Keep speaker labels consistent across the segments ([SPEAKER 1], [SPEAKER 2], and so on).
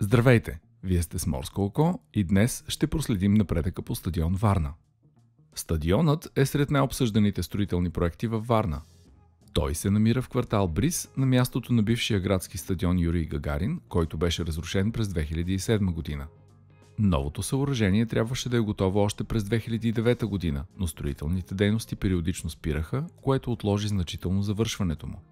[SPEAKER 1] Здравейте! Вие сте с Морско око и днес ще проследим напредъка по стадион Варна. Стадионът е сред най-обсъжданите строителни проекти във Варна. Той се намира в квартал Бриз, на мястото на бившия градски стадион Юрий Гагарин, който беше разрушен през 2007 година. Новото съоръжение трябваше да е готово още през 2009 година, но строителните дейности периодично спираха, което отложи значително завършването му.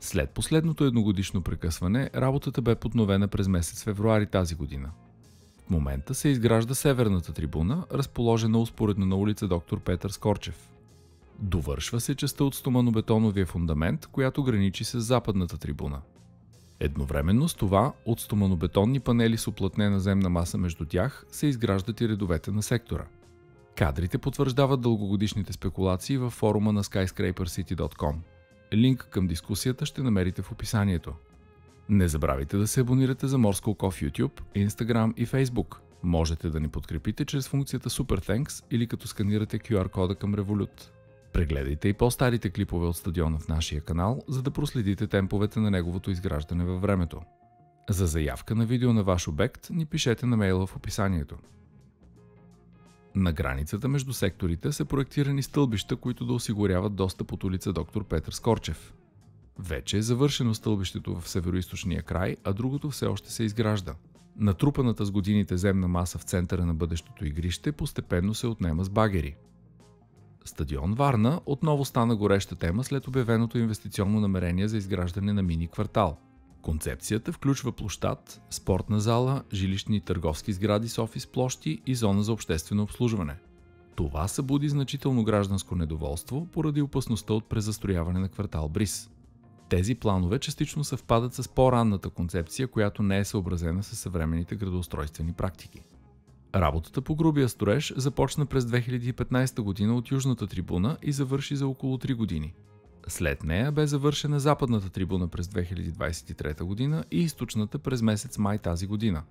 [SPEAKER 1] След последното едногодишно прекъсване, работата бе подновена през месец февруари тази година. В момента се изгражда северната трибуна, разположена успоредно на улица Доктор Петър Скорчев. Довършва се частта от стоманобетоновия фундамент, която граничи с западната трибуна. Едновременно с това, от стоманобетонни панели с уплътнена земна маса между тях, се изграждат и редовете на сектора. Кадрите потвърждават дългогодишните спекулации във форума на skyscrapercity.com. Линк към дискусията ще намерите в описанието. Не забравяйте да се абонирате за Морско око в YouTube, Instagram и Facebook. Можете да ни подкрепите чрез функцията Super Thanks или като сканирате QR кода към Revolut. Прегледайте и по-старите клипове от стадиона в нашия канал, за да проследите темповете на неговото изграждане във времето. За заявка на видео на ваш обект ни пишете на мейла в описанието. На границата между секторите са проектирани стълбища, които да осигуряват достъп от улица Доктор Петър Скорчев. Вече е завършено стълбището в североизточния край, а другото все още се изгражда. Натрупаната с годините земна маса в центъра на бъдещото игрище постепенно се отнема с багери. Стадион Варна отново стана гореща тема след обявеното инвестиционно намерение за изграждане на мини квартал. Концепцията включва площад, спортна зала, жилищни и търговски сгради с офис площи и зона за обществено обслужване. Това събуди значително гражданско недоволство поради опасността от презастрояване на квартал Бриз. Тези планове частично съвпадат с по-ранната концепция, която не е съобразена с съвременните градоустройствени практики. Работата по грубия строеж започна през 2015 година от южната трибуна и завърши за около 3 години. След нея бе завършена западната трибуна през 2023 година и източната през месец май тази година.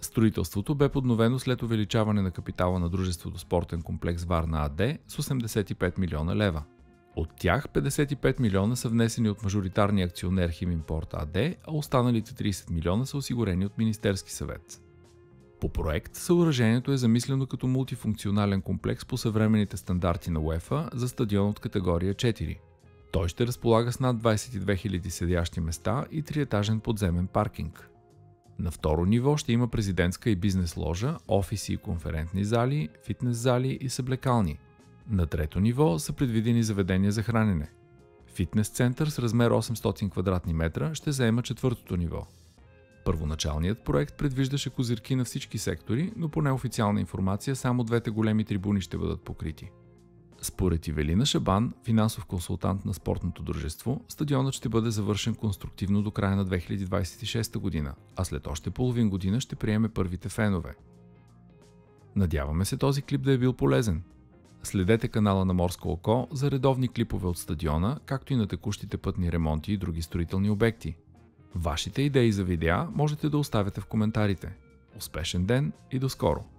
[SPEAKER 1] Строителството бе подновено след увеличаване на капитала на дружеството Спортен комплекс Варна АД с 85 милиона лева. От тях 55 милиона са внесени от мажоритарния акционер Химимпорт АД, а останалите 30 милиона са осигурени от Министерски съвет. По проект съоръжението е замислено като мултифункционален комплекс по съвременните стандарти на УЕФА за стадион от категория 4. Той ще разполага с над 22 000 седящи места и триетажен подземен паркинг. На второ ниво ще има президентска и бизнес ложа, офиси и конферентни зали, фитнес зали и съблекални. На трето ниво са предвидени заведения за хранене. Фитнес център с размер 800 квадратни метра ще заема четвъртото ниво. Първоначалният проект предвиждаше козирки на всички сектори, но по неофициална информация само двете големи трибуни ще бъдат покрити. Според Ивелина Шабан, финансов консултант на спортното дружество, стадионът ще бъде завършен конструктивно до края на 2026 година, а след още половин година ще приеме първите фенове. Надяваме се този клип да е бил полезен. Следете канала на Морско око за редовни клипове от стадиона, както и на текущите пътни ремонти и други строителни обекти. Вашите идеи за видеа можете да оставяте в коментарите. Успешен ден и до скоро!